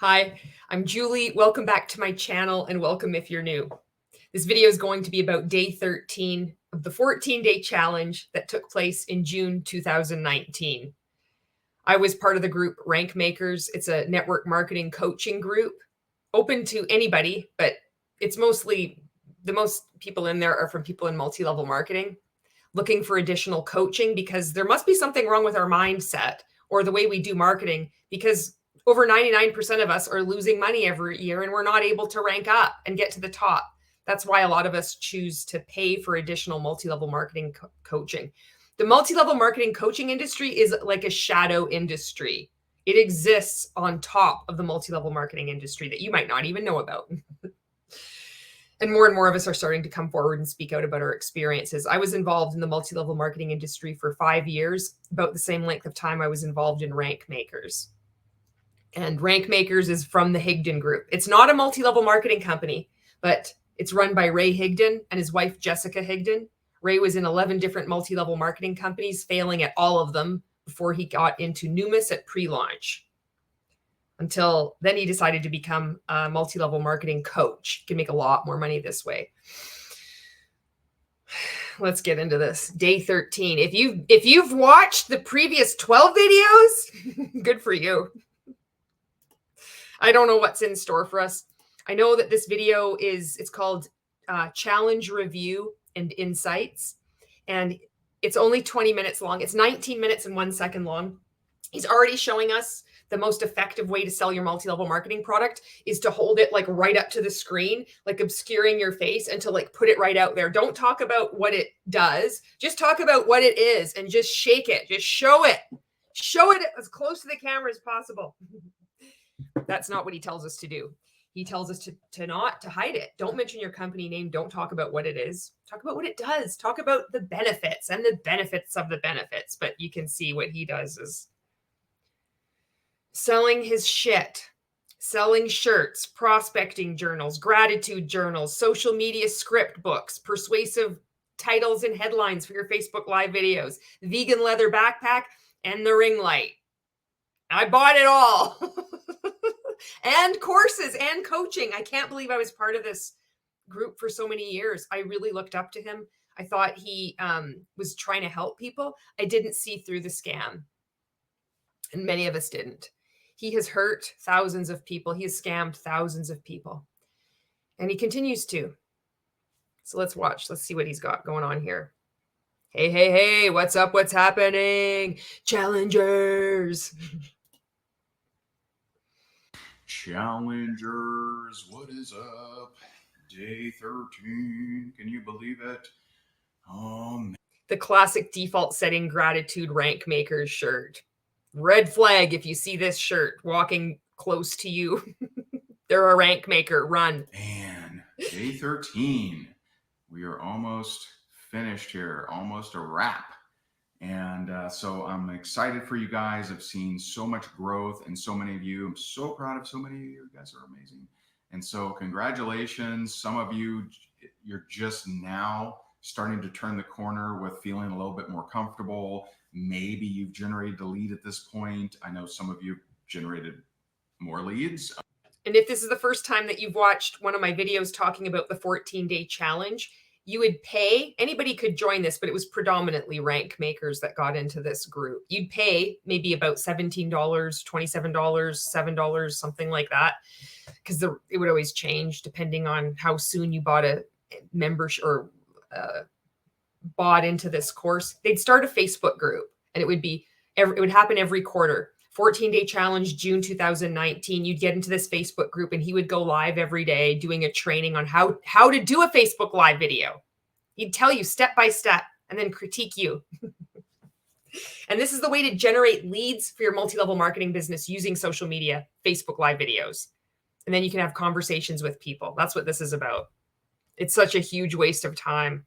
Hi, I'm Julie. Welcome back to my channel and welcome if you're new. This video is going to be about day 13 of the 14-day challenge that took place in June 2019. I was part of the group Rank Makers. It's a network marketing coaching group open to anybody, but it's mostly the most people in there are from people in multi-level marketing looking for additional coaching because there must be something wrong with our mindset or the way we do marketing, because over 99% of us are losing money every year and we're not able to rank up and get to the top. That's why a lot of us choose to pay for additional multi-level marketing coaching. The multi-level marketing coaching industry is like a shadow industry. It exists on top of the multi-level marketing industry that you might not even know about. And more of us are starting to come forward and speak out about our experiences. I was involved in the multi-level marketing industry for 5 years, about the same length of time I was involved in Rank Makers. And Rank Makers is from the Higdon Group. It's not a multi-level marketing company, but it's run by Ray Higdon and his wife, Jessica Higdon. Ray was in 11 different multi-level marketing companies, failing at all of them before he got into Numis at pre-launch. Until then, he decided to become a multi-level marketing coach. You can make a lot more money this way. Let's get into this. Day 13. If you've watched the previous 12 videos, good for you. I don't know what's in store for us. I know that this video it's called Challenge Review and Insights, and it's only 20 minutes long. It's 19 minutes and 1 second long. He's already showing us the most effective way to sell your multi-level marketing product is to hold it like right up to the screen, like obscuring your face, and to like put it right out there. Don't talk about what it does. Just talk about what it is and just shake it. Just show it. Show it as close to the camera as possible. That's not what he tells us to do. He tells us to not to hide it. Don't mention your company name. Don't talk about what it is. Talk about what it does. Talk about the benefits and the benefits of the benefits. But you can see what he does is selling his shit, selling shirts, prospecting journals, gratitude journals, social media script books, persuasive titles and headlines for your Facebook Live videos, vegan leather backpack, and the ring light. I bought it all. And courses and coaching. I can't believe I was part of this group for so many years. I really looked up to him. I thought he was trying to help people. I didn't see through the scam. And many of us didn't. He has hurt thousands of people. He has scammed thousands of people. And he continues to. So let's watch. Let's see what he's got going on here. Hey, what's up? What's happening? Challengers. Challengers, what is up? Day 13. Can you believe it? The classic default setting gratitude Rank Makers shirt. Red flag if you see this shirt walking close to you. They're a rank maker. Run. Man, day 13. We are almost finished here. Almost a wrap. And so I'm excited for you guys. I've seen so much growth and so many of you. I'm so proud of so many of you. You guys are amazing. And so congratulations. Some of you, you're just now starting to turn the corner with feeling a little bit more comfortable. Maybe you've generated a lead at this point. I know some of you generated more leads. And if this is the first time that you've watched one of my videos talking about the 14-day challenge, you would pay, anybody could join this, but it was predominantly Rank Makers that got into this group. You'd pay maybe about $17, $27, $7, something like that, because it would always change depending on how soon you bought a membership or bought into this course. They'd start a Facebook group, and it would happen every quarter. 14-day challenge, June 2019. You'd get into this Facebook group and he would go live every day doing a training on how to do a Facebook Live video. He'd tell you step by step and then critique you. And this is the way to generate leads for your multi-level marketing business using social media, Facebook Live videos. And then you can have conversations with people. That's what this is about. It's such a huge waste of time.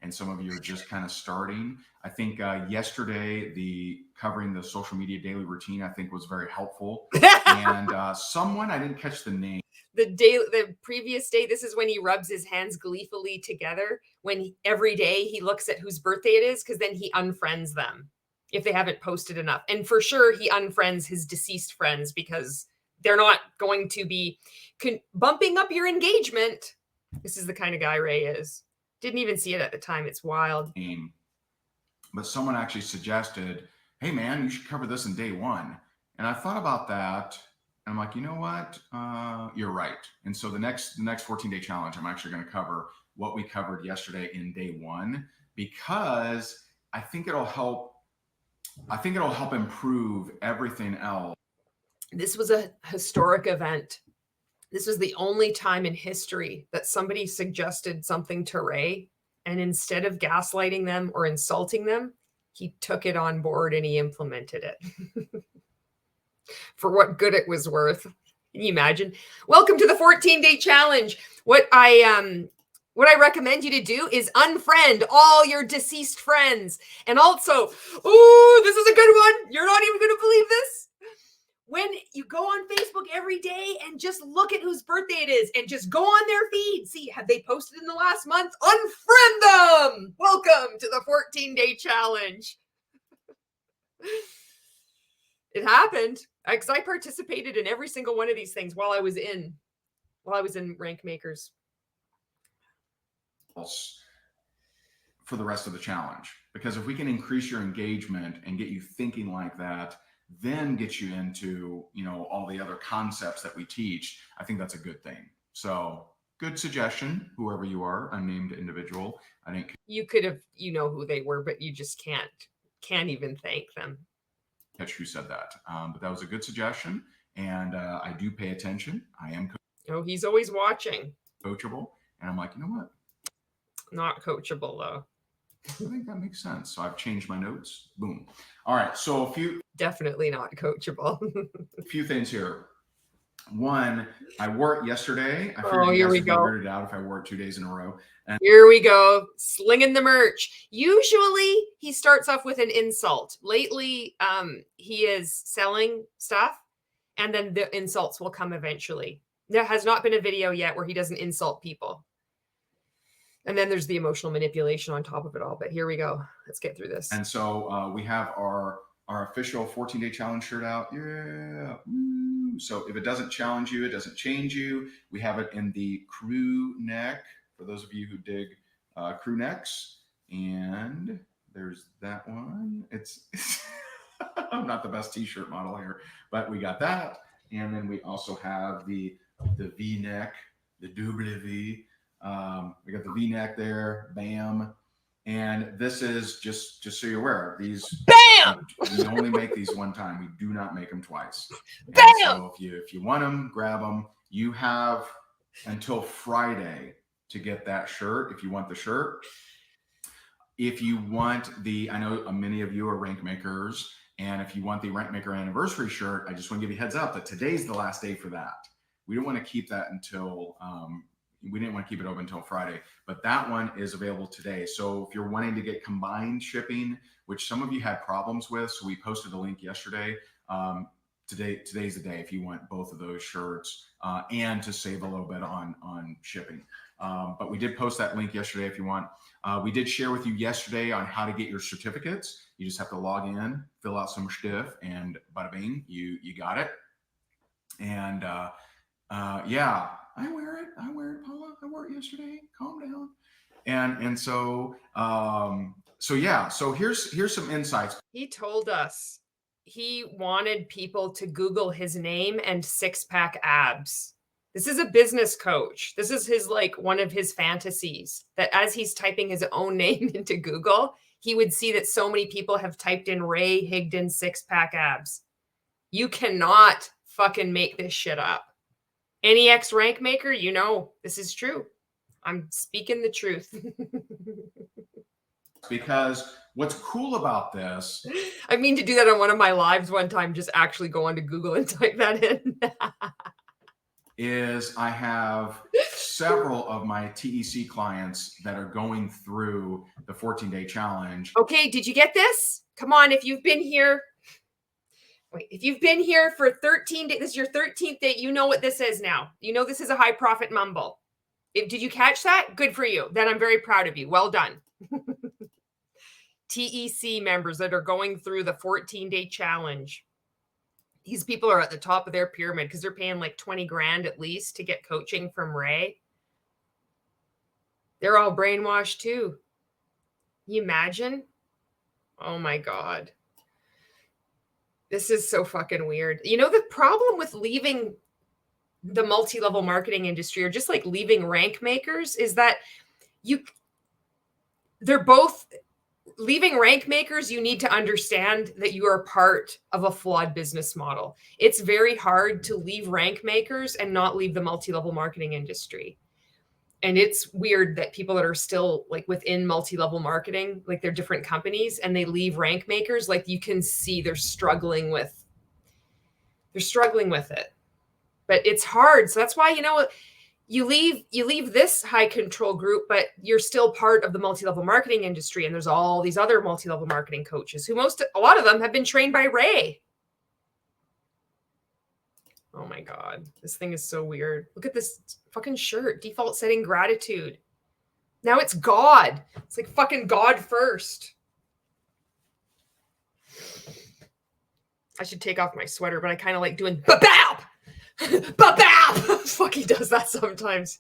And some of you are just kind of starting. I think yesterday, covering the social media daily routine, I think was very helpful. And someone, I didn't catch the name. The previous day, this is when he rubs his hands gleefully together. When every day he looks at whose birthday it is, because then he unfriends them. if they haven't posted enough. And for sure, he unfriends his deceased friends because they're not going to be bumping up your engagement. This is the kind of guy Ray is. Didn't even see it at the time. It's wild. But someone actually suggested, hey, man, you should cover this in day one. And I thought about that. And I'm like, you know what? You're right. And so the next 14-day challenge, I'm actually going to cover what we covered yesterday in day one, because I think it'll help improve everything else. This was a historic event. This was the only time in history that somebody suggested something to Ray, and instead of gaslighting them or insulting them, he took it on board and he implemented it. For what good it was worth. Can you imagine? Welcome to the 14-day challenge. What I recommend you to do is unfriend all your deceased friends. And also, ooh, this is a good one. You're not even going to believe this. When you go on Facebook every day and just look at whose birthday it is and just go on their feed, see, have they posted in the last month? Unfriend them. Welcome to the 14-day challenge. It happened because I participated in every single one of these things while I was in Rank Makers. For the rest of the challenge, because if we can increase your engagement and get you thinking like that, then get you into, all the other concepts that we teach, I think that's a good thing. So good suggestion, whoever you are, unnamed individual. I think you could have, who they were, but you just can't even thank them. Catch who said that. But that was a good suggestion. And I do pay attention. I am he's always watching. Coachable. And I'm like, you know what? Not coachable though. I think that makes sense. So I've changed my notes. Boom. All right. So definitely not coachable. A few things here. One, I wore it yesterday. I figured here we go. Figured it out if I wore it 2 days in a row. And here we go. Slinging the merch. Usually he starts off with an insult. Lately, he is selling stuff and then the insults will come eventually. There has not been a video yet where he doesn't insult people. And then there's the emotional manipulation on top of it all. But here we go. Let's get through this. And so we have our official 14-day challenge shirt out. Yeah. Woo. So if it doesn't challenge you, it doesn't change you. We have it in the crew neck for those of you who dig crew necks. And there's that one. It's I'm not the best t-shirt model here, but we got that. And then we also have the V-neck, the double V. We got the V-neck there, bam. And this is just so you're aware, these bam. We only make these one time. We do not make them twice. And bam. So if you want them, grab them. You have until Friday to get that shirt. If you want the shirt, if you want I know many of you are Rank Makers, and if you want the Rank Maker anniversary shirt, I just want to give you a heads up that today's the last day for that. We don't want to keep that until. We didn't want to keep it open until Friday, but that one is available today. So if you're wanting to get combined shipping, which some of you had problems with, so we posted a link yesterday. Today's the day if you want both of those shirts and to save a little bit on shipping. But we did post that link yesterday if you want. We did share with you yesterday on how to get your certificates. You just have to log in, fill out some stuff, and bada bing, you got it. And yeah. I wear it, Paula. I wore it yesterday. Calm down. And so yeah. So here's some insights. He told us he wanted people to Google his name and six-pack abs. This is a business coach. This is his one of his fantasies, that as he's typing his own name into Google, he would see that so many people have typed in Ray Higdon six-pack abs. You cannot fucking make this shit up. Any ex-rank maker, this is true. I'm speaking the truth. Because what's cool about this... I mean to do that on one of my lives one time, just actually go onto Google and type that in. is I have several of my TEC clients that are going through the 14-day challenge. Okay, did you get this? Come on, if you've been here... Wait, if you've been here for 13 days, this is your 13th day, you know what this is now. You know this is a high profit mumble. Did you catch that? Good for you. Then I'm very proud of you. Well done. TEC members that are going through the 14-day challenge, these people are at the top of their pyramid because they're paying like 20 grand at least to get coaching from Ray. They're all brainwashed too. Can you imagine? Oh my God. This is so fucking weird. You know, the problem with leaving the multi-level marketing industry, or just like leaving rank makers, is that they're both leaving rank makers. You need to understand that you are part of a flawed business model. It's very hard to leave rank makers and not leave the multi-level marketing industry. And it's weird that people that are still like within multi-level marketing, like they're different companies, and they leave rank makers, like you can see they're struggling with it. But it's hard. So that's why, you know, you leave this high control group, but you're still part of the multi-level marketing industry. And there's all these other multi-level marketing coaches who a lot of them have been trained by Ray. Oh my God, this thing is so weird. Look at this fucking shirt. Default setting gratitude. Now it's God. It's like fucking God first. I should take off my sweater, but I kind of like doing ba-bap! Ba-bap! Fuck, he does that sometimes.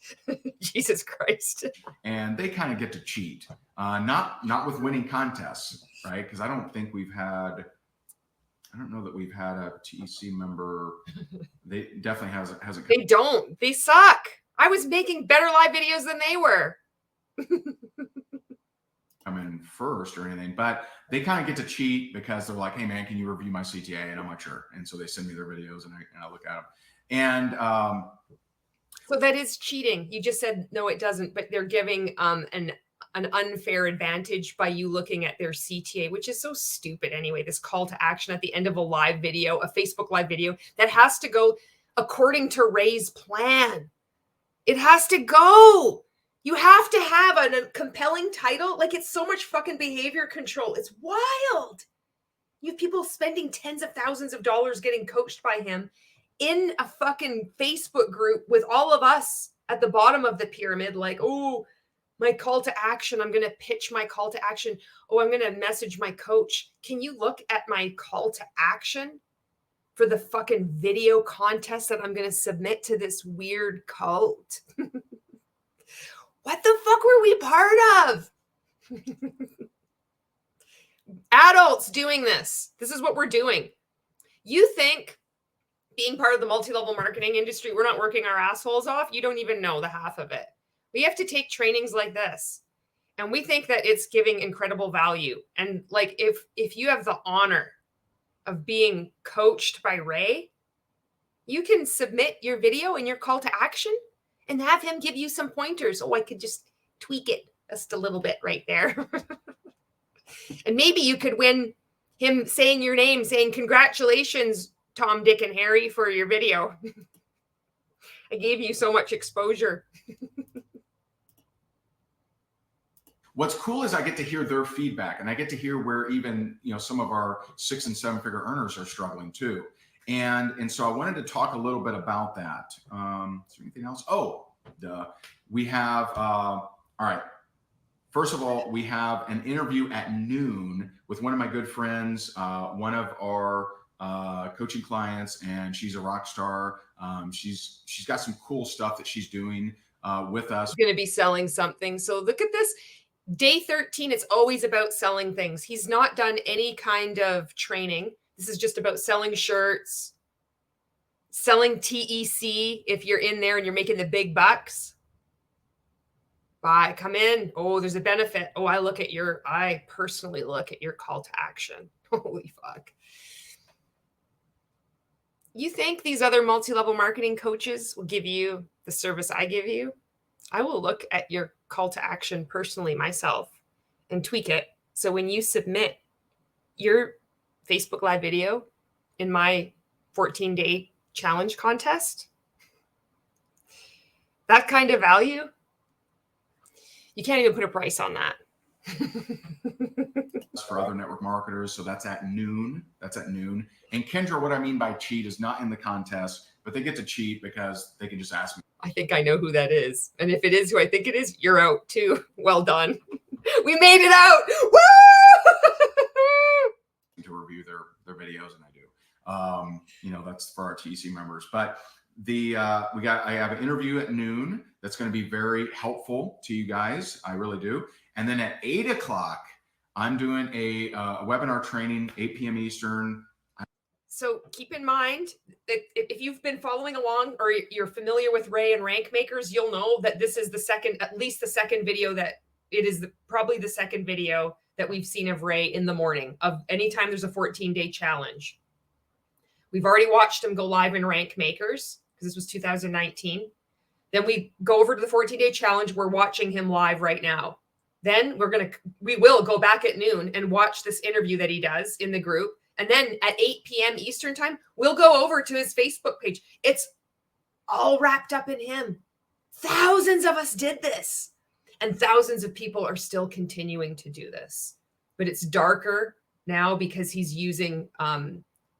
Jesus Christ. And they kind of get to cheat. Not with winning contests, right? Because I don't know that we've had a TEC member. They definitely hasn't. They don't. They suck. I was making better live videos than they were. come in first or anything, but they kind of get to cheat because they're like, hey man, can you review my CTA? And I'm like, sure. And so they send me their videos and I look at them. And so that is cheating. You just said, no, it doesn't, but they're giving an unfair advantage by you looking at their CTA, which is so stupid anyway. This call to action at the end of a live video, a Facebook live video, that has to go according to Ray's plan. It has to go. You have to have a compelling title. Like, it's so much fucking behavior control. It's wild. You have people spending tens of thousands of dollars getting coached by him in a fucking Facebook group with all of us at the bottom of the pyramid. Like, oh, my call to action. I'm going to pitch my call to action. Oh, I'm going to message my coach. Can you look at my call to action for the fucking video contest that I'm going to submit to this weird cult? What the fuck were we part of? Adults doing this. This is what we're doing. You think being part of the multi-level marketing industry, we're not working our assholes off? You don't even know the half of it. We have to take trainings like this. And we think that it's giving incredible value. And like, if you have the honor of being coached by Ray, you can submit your video and your call to action and have him give you some pointers. Oh, I could just tweak it just a little bit right there. And maybe you could win him saying your name, saying, congratulations, Tom, Dick, and Harry, for your video. I gave you so much exposure. What's cool is I get to hear their feedback, and I get to hear where even, some of our 6- and 7-figure earners are struggling too. And so I wanted to talk a little bit about that. Is there anything else? Oh, we have, all right. First of all, we have an interview at noon with one of my good friends, one of our coaching clients, and she's a rock star. She's got some cool stuff that she's doing with us. Going to be selling something. So look at this. Day 13, it's always about selling things. He's not done any kind of training. This is just about selling shirts, selling TEC. If you're in there and you're making the big bucks, buy, come in. Oh, there's a benefit. Oh, I personally look at your call to action. Holy fuck. You think these other multi-level marketing coaches will give you the service I give you? I will look at your call to action personally myself and tweak it. So when you submit your Facebook live video in my 14-day challenge contest, that kind of value, you can't even put a price on that. For other network marketers. So that's at noon. And Kendra, what I mean by cheat is not in the contest, but they get to cheat because they can just ask me. I think I know who that is. And if it is who I think it is, you're out too. Well done. We made it out. Woo! to review their videos, and I do. That's for our TC members. But I have an interview at noon that's going to be very helpful to you guys. I really do. And then at 8 o'clock, I'm doing a webinar training, 8 p.m. Eastern. So keep in mind that if you've been following along or you're familiar with Ray and Rank Makers, you'll know that this is at least the second video probably the second video that we've seen of Ray in the morning of anytime there's a 14-day challenge. We've already watched him go live in Rank Makers because this was 2019. Then we go over to the 14-day challenge. We're watching him live right now. Then we will go back at noon and watch this interview that he does in the group. And then at 8 p.m. Eastern time, we'll go over to his Facebook page. It's all wrapped up in him. Thousands of us did this. And thousands of people are still continuing to do this. But it's darker now because he's using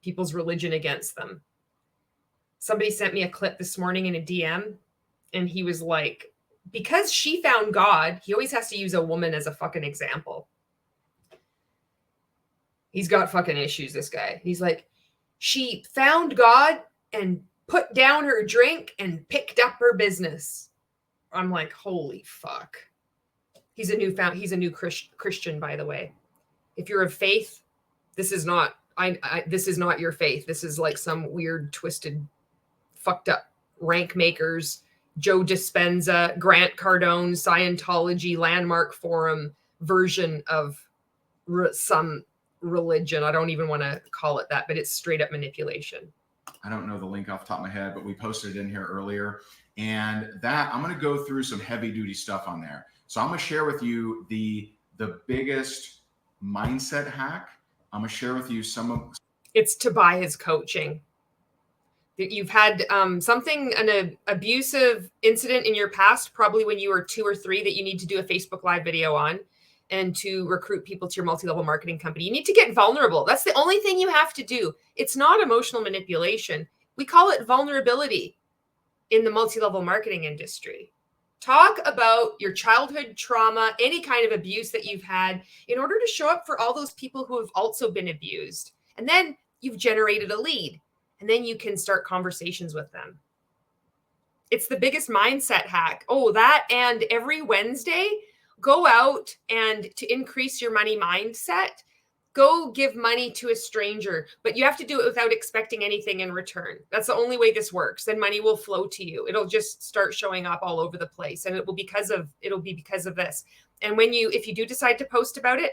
people's religion against them. Somebody sent me a clip this morning in a DM, and he was like, because she found God, he always has to use a woman as a fucking example. He's got fucking issues, this guy. He's like, she found God and put down her drink and picked up her business. I'm like, holy fuck. He's a new Christian, by the way. If you're of faith, this is not your faith. This is like some weird, twisted, fucked up Rank Makers, Joe Dispenza, Grant Cardone, Scientology, Landmark Forum version of some religion. I don't even want to call it that, but it's straight up manipulation. I don't know the link off the top of my head, but we posted it in here earlier. And that I'm going to go through some heavy duty stuff on there. So I'm going to share with you the biggest mindset hack. I'm going to share with you it's to buy his coaching. You've had an abusive incident in your past, probably when you were 2 or 3, that you need to do a Facebook Live video on, and to recruit people to your multi-level marketing company. You need to get vulnerable. That's the only thing you have to do. It's not emotional manipulation. We call it vulnerability in the multi-level marketing industry. Talk about your childhood trauma, any kind of abuse that you've had, in order to show up for all those people who have also been abused. And then you've generated a lead, and then you can start conversations with them. It's the biggest mindset hack. Oh, that, and every Wednesday, go out and to increase your money mindset, go give money to a stranger, but you have to do it without expecting anything in return. That's the only way this works. Then money will flow to you. It'll just start showing up all over the place, and it'll be because of this. And if you do decide to post about it,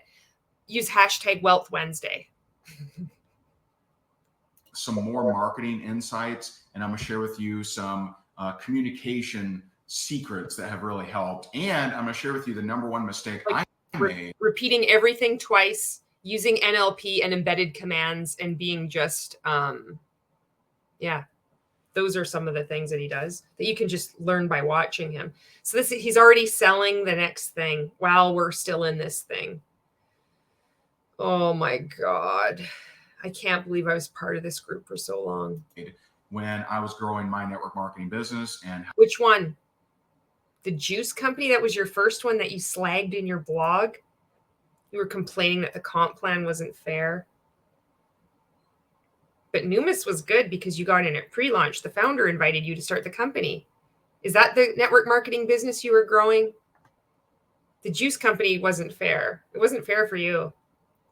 use hashtag Wealth Wednesday. Some more marketing insights, and I'm going to share with you some communication secrets that have really helped. And I'm going to share with you the number one mistake I made. Repeating everything twice, using NLP and embedded commands, and being just, those are some of the things that he does that you can just learn by watching him. So he's already selling the next thing while we're still in this thing. Oh my God. I can't believe I was part of this group for so long. When I was growing my network marketing business. And which one? The juice company that was your first one that you slagged in your blog? You were complaining that the comp plan wasn't fair. But Numis was good because you got in at pre-launch. The founder invited you to start the company. Is that the network marketing business you were growing? The juice company wasn't fair. It wasn't fair for you.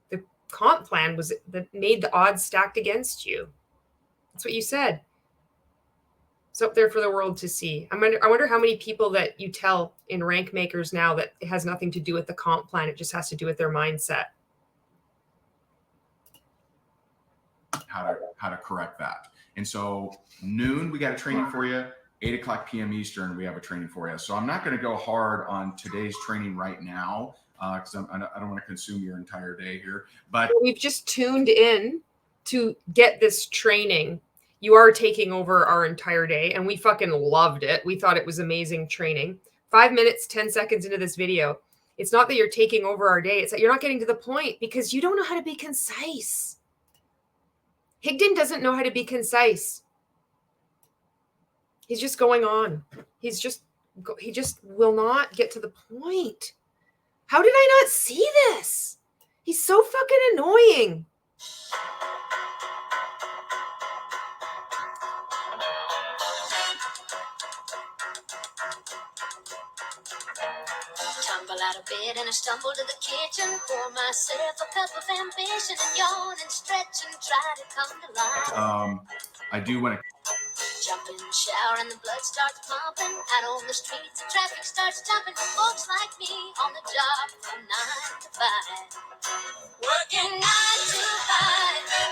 The comp plan was that made the odds stacked against you. That's what you said. It's up there for the world to see. I wonder how many people that you tell in Rank Makers now that it has nothing to do with the comp plan. It just has to do with their mindset. How to correct that. And so noon, we got a training for you. 8 o'clock p.m. Eastern, we have a training for you. So I'm not going to go hard on today's training right now because I don't want to consume your entire day here. But we've just tuned in to get this training. You are taking over our entire day, and we fucking loved it. We thought it was amazing training. 5 minutes, 10 seconds into this video. It's not that you're taking over our day. It's that you're not getting to the point because you don't know how to be concise. Higdon doesn't know how to be concise. He's just going on. He just will not get to the point. How did I not see this? He's so fucking annoying. Tumble out of bed and I stumble to the kitchen. Pour myself a cup of ambition and yawn and stretch and try to come to life. I do want to jump in the shower and the blood starts pumping. Out on the streets, the traffic starts jumping. Folks like me on the job from 9 to 5. Working 9 to 5.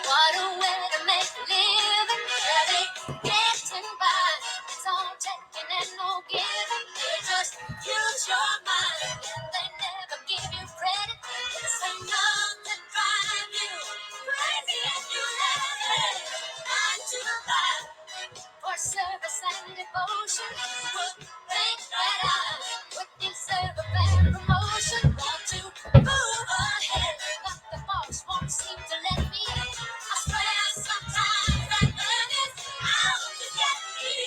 What a way to make a living. Yeah, they getting by. It's all taking and no giving. They just use your mind and they never give you credit. It's enough to drive you crazy if you let it. 9 to 5. For service and devotion, would think that I would deserve a better promotion. Want to move ahead, but the boss won't seem to let me. I swear sometimes that man is out to get me.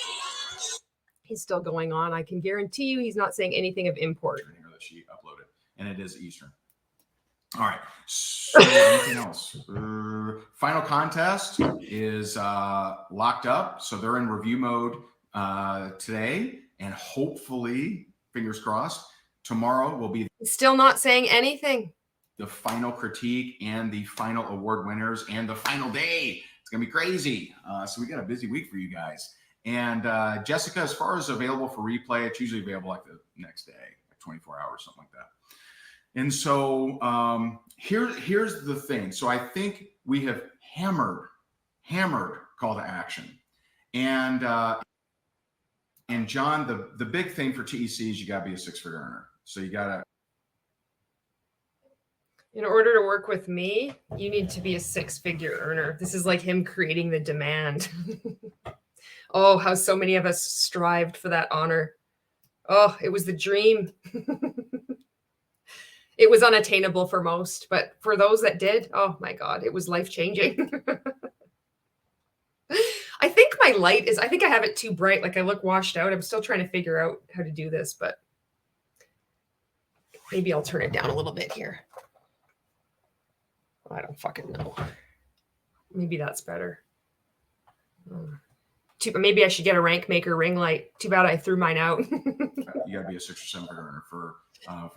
He's still going on. I can guarantee you he's not saying anything of import. Here that she uploaded, and it is Eastern. All right. So anything else? Final contest is locked up. So they're in review mode today. And hopefully, fingers crossed, tomorrow will be Still not saying anything. the final critique and the final award winners and the final day. It's going to be crazy. So we got a busy week for you guys. And Jessica, as far as available for replay, it's usually available like the next day, like 24 hours, something like that. And so here's the thing. So I think we have hammered call to action. And John, the big thing for TEC is you got to be a six-figure earner. So you got to. In order to work with me, you need to be a six-figure earner. This is like him creating the demand. Oh, how so many of us strived for that honor. Oh, it was the dream. It was unattainable for most, but for those that did, oh my God, it was life-changing. I think my light is, I think I have it too bright. Like I look washed out. I'm still trying to figure out how to do this, but maybe I'll turn it down a little bit here. I don't fucking know. Maybe that's better. Maybe I should get a rank maker ring light. Too bad I threw mine out. You got to be a 6 or 7 figure earner for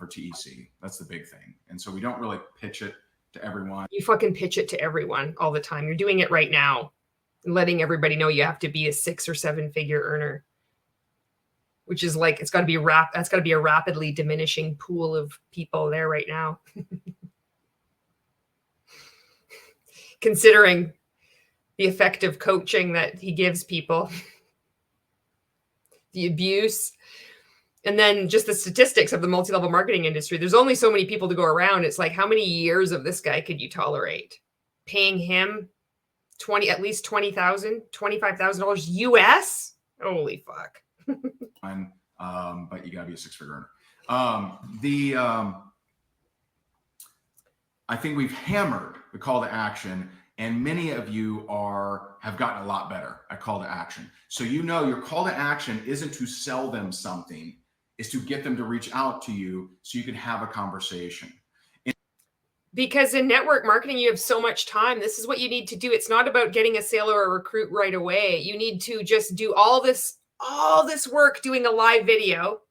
TEC. That's the big thing. And so we don't really pitch it to everyone. You fucking pitch it to everyone all the time. You're doing it right now, letting everybody know you have to be a 6 or 7 figure earner, which is like, that's got to be a rapidly diminishing pool of people there right now. Considering the effective coaching that he gives people, the abuse, and then just the statistics of the multi-level marketing industry. There's only so many people to go around. It's like, how many years of this guy could you tolerate? Paying him at least $20,000, $25,000 US? Holy fuck. But you gotta be a 6-figure earner. I think we've hammered the call to action, and many of you have gotten a lot better at call to action. So your call to action isn't to sell them something, it's to get them to reach out to you so you can have a conversation. Because in network marketing, you have so much time. This is what you need to do. It's not about getting a sale or a recruit right away. You need to just do all this work doing a live video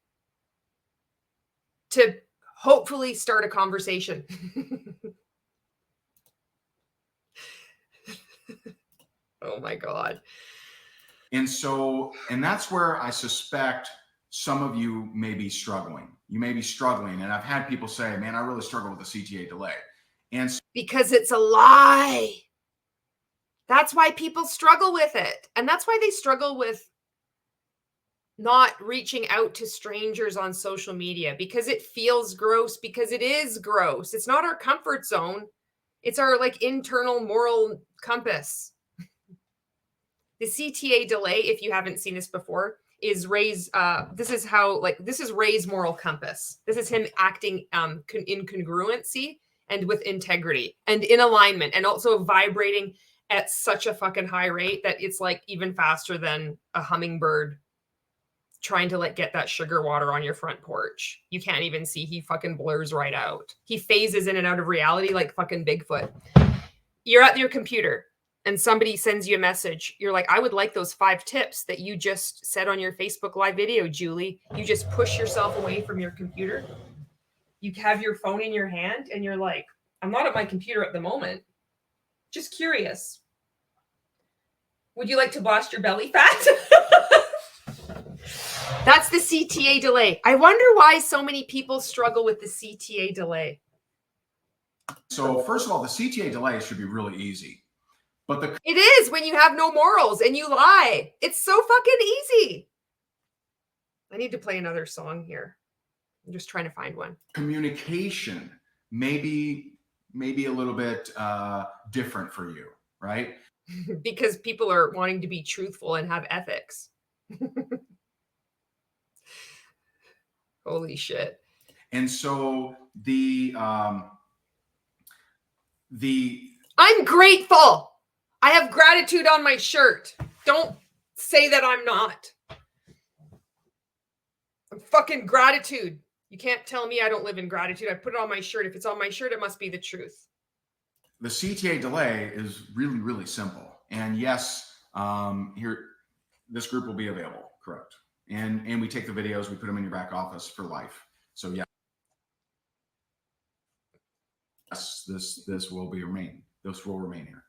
to hopefully start a conversation. Oh my God. And that's where I suspect some of you may be struggling. You may be struggling. And I've had people say, man, I really struggle with the CTA delay. And because it's a lie. That's why people struggle with it. And that's why they struggle with not reaching out to strangers on social media, because it feels gross, because it is gross. It's not our comfort zone. It's our like internal moral compass. The CTA delay, if you haven't seen this before, is Ray's, this is Ray's moral compass. This is him acting in congruency and with integrity and in alignment, and also vibrating at such a fucking high rate that it's like even faster than a hummingbird trying to get that sugar water on your front porch. You can't even see. He fucking blurs right out. He phases in and out of reality like fucking Bigfoot. you're at your computer and somebody sends you a message. You're like, I would like those 5 tips that you just said on your Facebook Live video, Julie. You just push yourself away from your computer. You have your phone in your hand and you're like, I'm not at my computer at the moment. Just curious. Would you like to blast your belly fat? That's the CTA delay. I wonder why so many people struggle with the CTA delay. So first of all, the CTA delay should be really easy. But it is when you have no morals and you lie. It's so fucking easy. I need to play another song here. I'm just trying to find one. Communication may be a little bit different for you, right? Because people are wanting to be truthful and have ethics. Holy shit. And so I'm grateful. I have gratitude on my shirt. Don't say that I'm not. I'm fucking gratitude. You can't tell me I don't live in gratitude. I put it on my shirt. If it's on my shirt, it must be the truth. The CTA delay is really, really simple. And yes, this group will be available, correct? And we take the videos, we put them in your back office for life. So yeah, yes, this will remain here.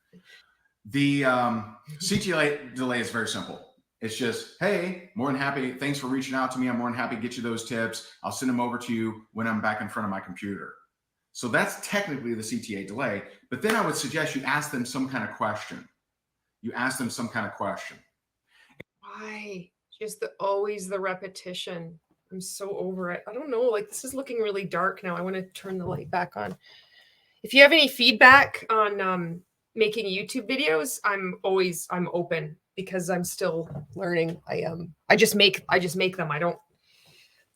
The CTA delay is very simple. It's just, hey, more than happy. Thanks for reaching out to me. I'm more than happy to get you those tips. I'll send them over to you when I'm back in front of my computer. So that's technically the CTA delay. But then I would suggest you ask them some kind of question. Why? Just always the repetition. I'm so over it. I don't know. Like, this is looking really dark now. I want to turn the light back on. If you have any feedback on making YouTube videos, I'm open because I'm still learning. I just make them.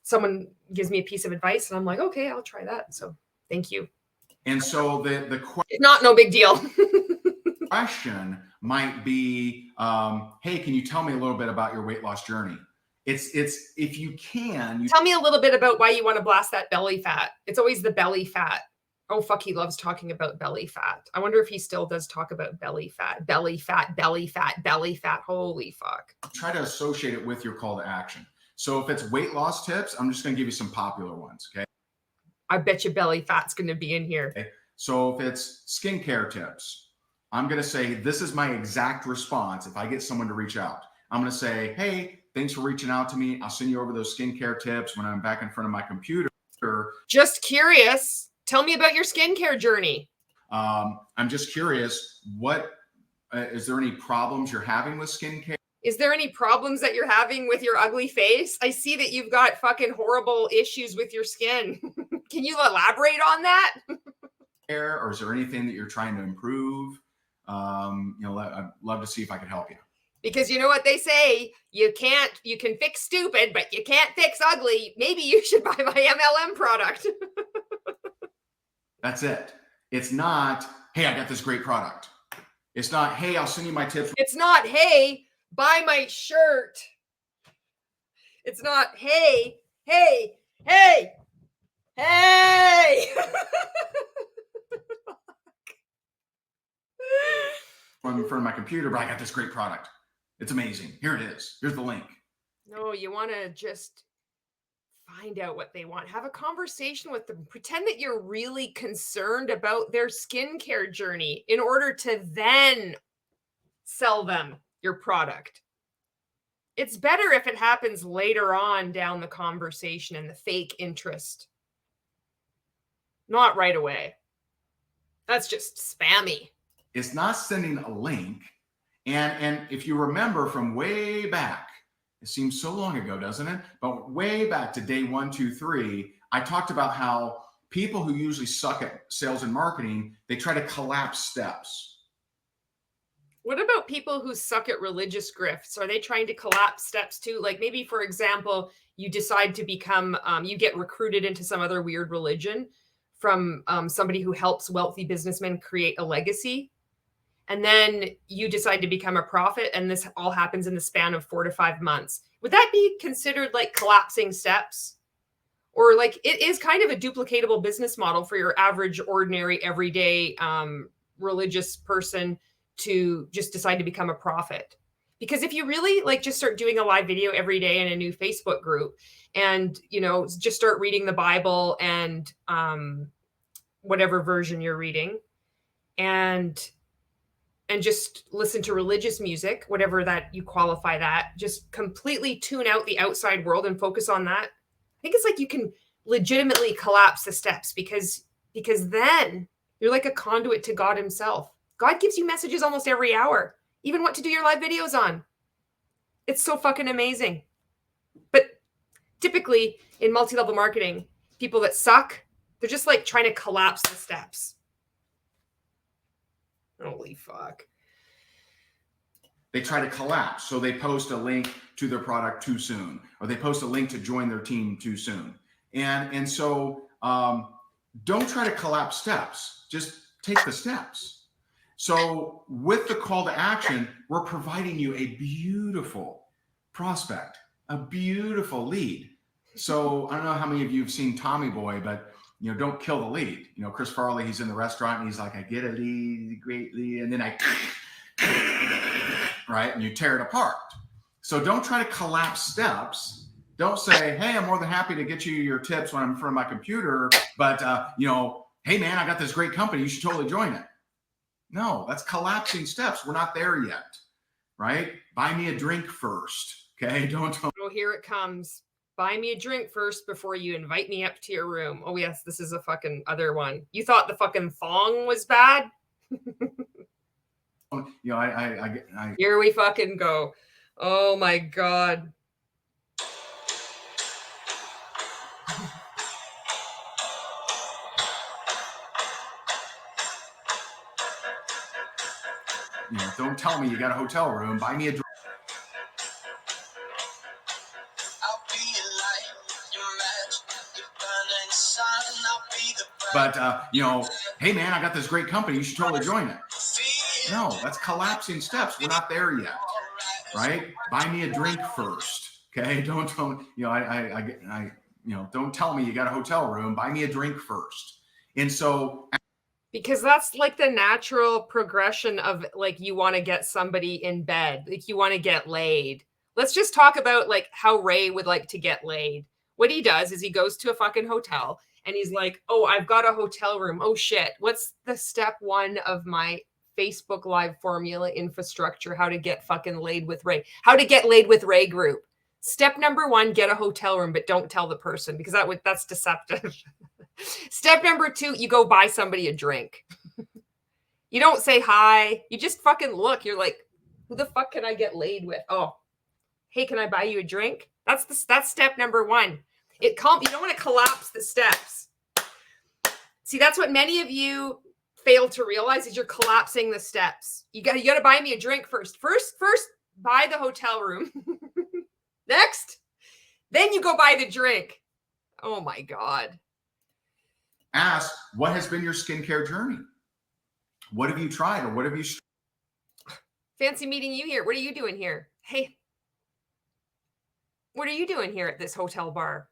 Someone gives me a piece of advice and I'm like, okay, I'll try that. So thank you. And so the no big deal. question might be, hey, can you tell me a little bit about your weight loss journey? It's if you can, tell me a little bit about why you want to blast that belly fat. It's always the belly fat. Oh, fuck, he loves talking about belly fat. I wonder if he still does talk about belly fat, belly fat, belly fat, belly fat. Holy fuck. Try to associate it with your call to action. So if it's weight loss tips, I'm just going to give you some popular ones, okay? I bet you belly fat's going to be in here. Okay. So if it's skincare tips, I'm going to say, this is my exact response. If I get someone to reach out, I'm going to say, hey, thanks for reaching out to me. I'll send you over those skincare tips when I'm back in front of my computer. Just curious. Tell me about your skincare journey. I'm just curious, is there any problems you're having with skincare? Is there any problems that you're having with your ugly face? I see that you've got fucking horrible issues with your skin. Can you elaborate on that? Or is there anything that you're trying to improve? I'd love to see if I could help you. Because you know what they say, you can fix stupid, but you can't fix ugly. Maybe you should buy my MLM product. That's it. It's not, hey, I got this great product. It's not, hey, I'll send you my tips. It's not, hey, buy my shirt. It's not, hey. I'm in front of my computer, but I got this great product. It's amazing. Here it is. Here's the link. No, you want to just find out what they want. Have a conversation with them. Pretend that you're really concerned about their skincare journey in order to then sell them your product. It's better if it happens later on down the conversation and the fake interest. Not right away. That's just spammy. It's not sending a link. And if you remember from way back, it seems so long ago, doesn't it? But way back to day 1, 2, 3, I talked about how people who usually suck at sales and marketing, they try to collapse steps. What about people who suck at religious grifts? Are they trying to collapse steps too? Like maybe, for example, you decide to become, you get recruited into some other weird religion from somebody who helps wealthy businessmen create a legacy. And then you decide to become a prophet, and this all happens in the span of 4 to 5 months. Would that be considered like collapsing steps? Or like it is kind of a duplicatable business model for your average, ordinary, everyday religious person to just decide to become a prophet. Because if you really like just start doing a live video every day in a new Facebook group and, you know, just start reading the Bible and whatever version you're reading and just listen to religious music, whatever that you qualify that, just completely tune out the outside world and focus on that. I think it's like you can legitimately collapse the steps because then you're like a conduit to God himself. God gives you messages almost every hour, even what to do your live videos on. It's so fucking amazing. But typically in multi-level marketing, people that suck, they're just like trying to collapse the steps. Holy fuck. They try to collapse. So they post a link to their product too soon, or they post a link to join their team too soon. And so don't try to collapse steps. Just take the steps. So with the call to action, we're providing you a beautiful prospect, a beautiful lead. So I don't know how many of you have seen Tommy Boy, but you know, don't kill the lead. You know, Chris Farley, he's in the restaurant and he's like, I get a lead, great lead, and then I, right? And you tear it apart. So don't try to collapse steps. Don't say, hey, I'm more than happy to get you your tips when I'm in front of my computer, but you know, hey man, I got this great company, you should totally join it. No, that's collapsing steps. We're not there yet, right? Buy me a drink first, okay? Don't. Oh, here it comes. Buy me a drink first before you invite me up to your room. Oh, yes, this is a fucking other one. You thought the fucking thong was bad? You know, I Here we fucking go. Oh my God. You know, don't tell me you got a hotel room. Buy me a drink. But, you know, hey, man, I got this great company. You should totally join it. No, that's collapsing steps. We're not there yet, right? Buy me a drink first, okay? Don't you know, you know, don't tell me you got a hotel room. Buy me a drink first. And so, because that's like the natural progression of like you want to get somebody in bed, like you want to get laid. Let's just talk about like how Ray would like to get laid. What he does is he goes to a fucking hotel and he's like, oh, I've got a hotel room. Oh shit. What's the step one of my Facebook Live formula infrastructure? How to get fucking laid with Ray. How to get laid with Ray group. Step number one, get a hotel room, but don't tell the person because that's deceptive. Step number two, you go buy somebody a drink. You don't say hi. You just fucking look. You're like, who the fuck can I get laid with? Oh, hey, can I buy you a drink? That's step number one. You don't want to collapse the steps. See, that's what many of you fail to realize is you're collapsing the steps. You got to buy me a drink first. First, buy the hotel room. Next, then you go buy the drink. Oh my God. Ask, what has been your skincare journey? What have you tried or what have you? Fancy meeting you here. What are you doing here? Hey, what are you doing here at this hotel bar?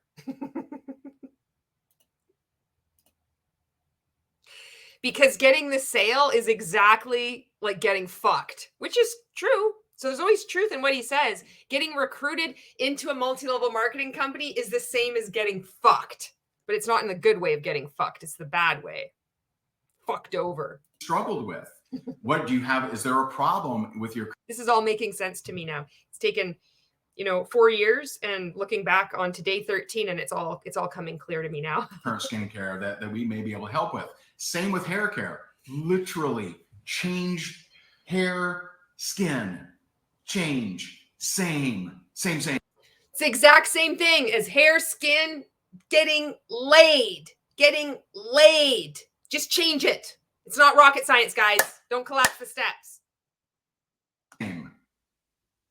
Because getting the sale is exactly like getting fucked, which is true. So there's always truth in what he says. Getting recruited into a multi-level marketing company is the same as getting fucked, but it's not in the good way of getting fucked. It's the bad way. Fucked over. Struggled with. What do you have? Is there a problem with your? This is all making sense to me now. It's taken, 4 years and looking back on to day 13 and it's all coming clear to me now. Current skincare that we may be able to help with. Same with hair care. Literally change hair, skin, change, same. It's the exact same thing as hair, skin, getting laid. Just change it. It's not rocket science, guys. Don't collapse the steps. Same.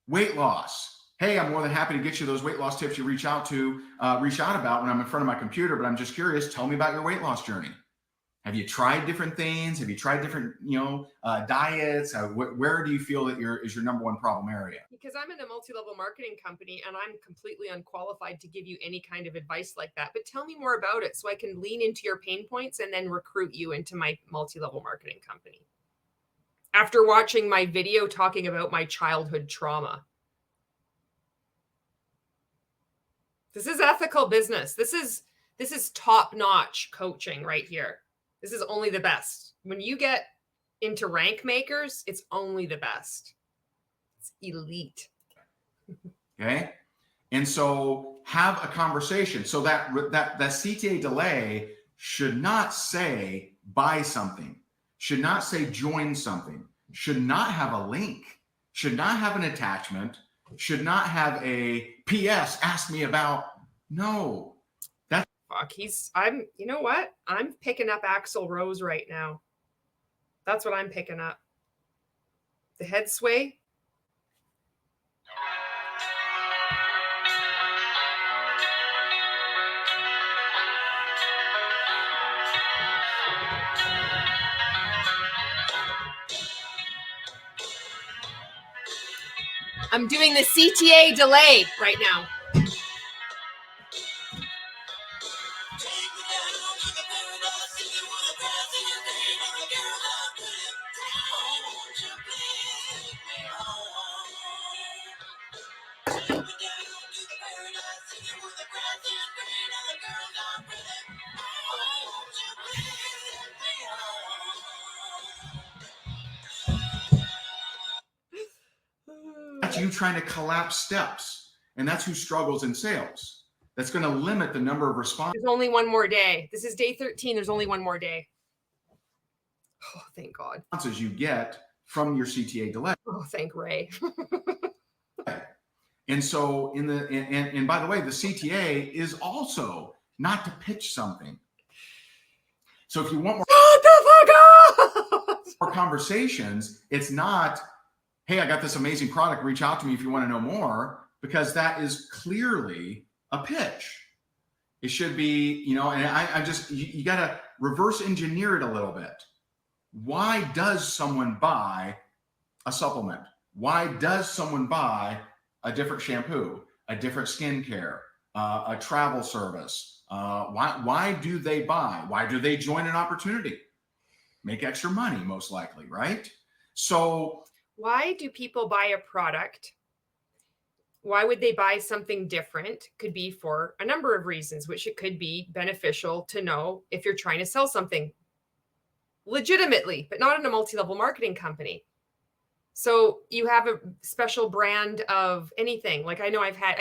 Weight loss. Hey, I'm more than happy to get you those weight loss tips you reach out about when I'm in front of my computer, but I'm just curious, tell me about your weight loss journey. Have you tried different things? Have you tried different, diets? Where do you feel that is your number one problem area? Because I'm in a multi-level marketing company and I'm completely unqualified to give you any kind of advice like that. But tell me more about it so I can lean into your pain points and then recruit you into my multi-level marketing company. after watching my video talking about my childhood trauma. This is ethical business. This is top-notch coaching right here. This is only the best. When you get into rank makers, it's only the best. It's elite. Okay. And so have a conversation. So that CTA delay should not say buy something, should not say join something, should not have a link, should not have an attachment, should not have a PS, ask me about. No. That's fuck. You know what? I'm picking up Axl Rose right now. That's what I'm picking up. The head sway. I'm doing the CTA delay right now. That's you trying to collapse steps. And that's who struggles in sales. That's going to limit the number of responses. There's only one more day. This is day 13. There's only one more day. Oh, thank God. You get from your CTA delay. Oh, thank Ray. And so and by the way, the CTA is also not to pitch something. So if you want more conversations, it's not, hey, I got this amazing product, reach out to me if you want to know more, because that is clearly a pitch. It should be, and I just, you got to reverse engineer it a little bit. Why does someone buy a supplement? Why does someone buy a different shampoo, a different skincare, a travel service? Why do they buy? Why do they join an opportunity? Make extra money, most likely, right? So why do people buy a product? Why would they buy something different? Could be for a number of reasons, which it could be beneficial to know if you're trying to sell something legitimately, but not in a multi-level marketing company. So you have a special brand of anything. Like I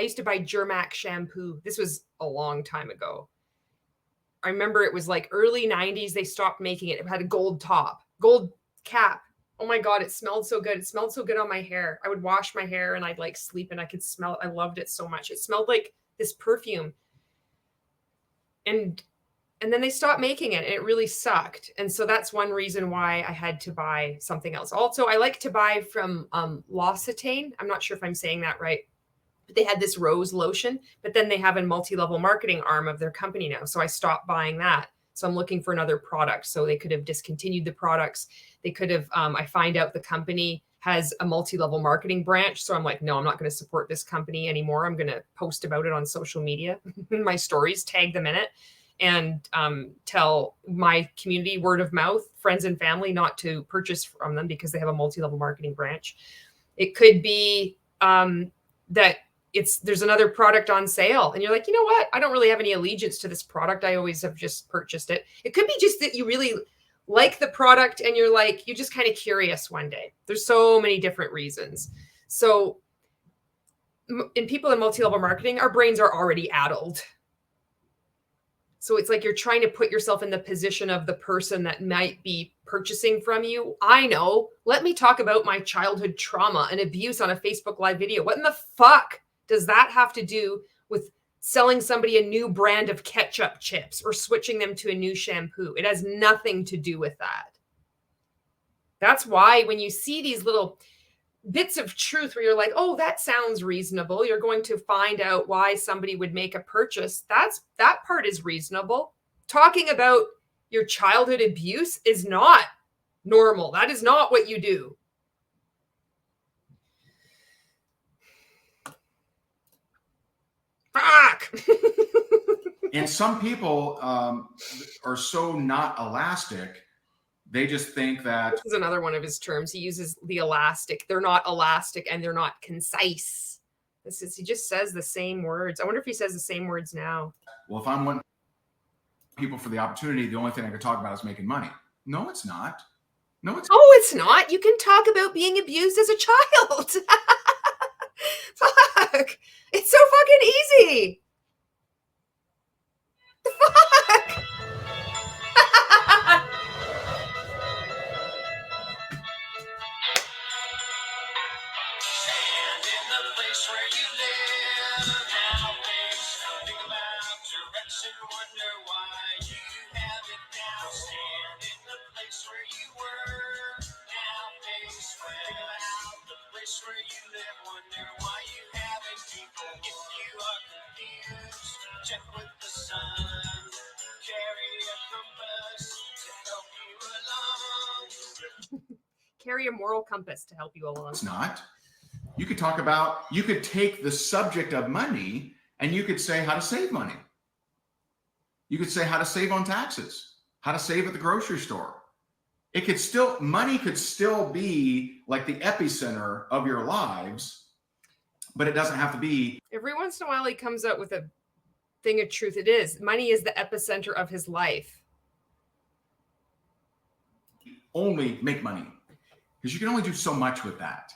used to buy Germac shampoo. This was a long time ago. I remember it was like early 90s. They stopped making it. It had a gold top, gold cap. Oh my God, it smelled so good. It smelled so good on my hair. I would wash my hair and I'd like sleep and I could smell it. I loved it so much. It smelled like this perfume. And then they stopped making it and it really sucked. And so that's one reason why I had to buy something else. Also, I like to buy from L'Occitane. I'm not sure if I'm saying that right. But they had this rose lotion, but then they have a multi-level marketing arm of their company now. So I stopped buying that. So I'm looking for another product. So they could have discontinued the products. They could have, I find out the company has a multi-level marketing branch. So I'm like, no, I'm not going to support this company anymore. I'm going to post about it on social media, my stories, tag them in it, and tell my community, word of mouth, friends and family, not to purchase from them because they have a multi-level marketing branch. It could be that there's another product on sale and you're like, you know what? I don't really have any allegiance to this product. I always have just purchased it. It could be just that you really like the product and you're just kind of curious one day. There's so many different reasons. So in people in multi-level marketing, our brains are already addled. So it's like you're trying to put yourself in the position of the person that might be purchasing from you. I know. Let me talk about my childhood trauma and abuse on a Facebook Live video. What in the fuck does that have to do with selling somebody a new brand of ketchup chips or switching them to a new shampoo? It has nothing to do with that. That's why when you see these little bits of truth where you're like, oh, that sounds reasonable, you're going to find out why somebody would make a purchase. That part is reasonable. Talking about your childhood abuse is not normal. That is not what you do. Fuck. And some people are so not elastic They just think that This is another one of his terms. He uses the elastic. They're not elastic and they're not concise. He just says the same words. I wonder if he says the same words now. well, if I'm wanting people for the opportunity, the only thing I could talk about is making money. No, it's not. No, it's Oh, it's not. You can talk about being abused as a child. Fuck. It's so fucking easy. Fuck. Stand in the place where you live. Now face think about direction, wonder why you have it now. Stand in the place where you were. Now face think about the place where you live, wonder why you haven't people. If you are confused, check with the sun. Carry a compass to help you along. Carry a moral compass to help you along. not. You could talk about, you could take the subject of money and you could say how to save money. You could say how to save on taxes, how to save at the grocery store. It could still, money could still be like the epicenter of your lives, but it doesn't have to be. Every once in a while, he comes out with a thing of truth. It is. Money is the epicenter of his life. Only make money, because you can only do so much with that.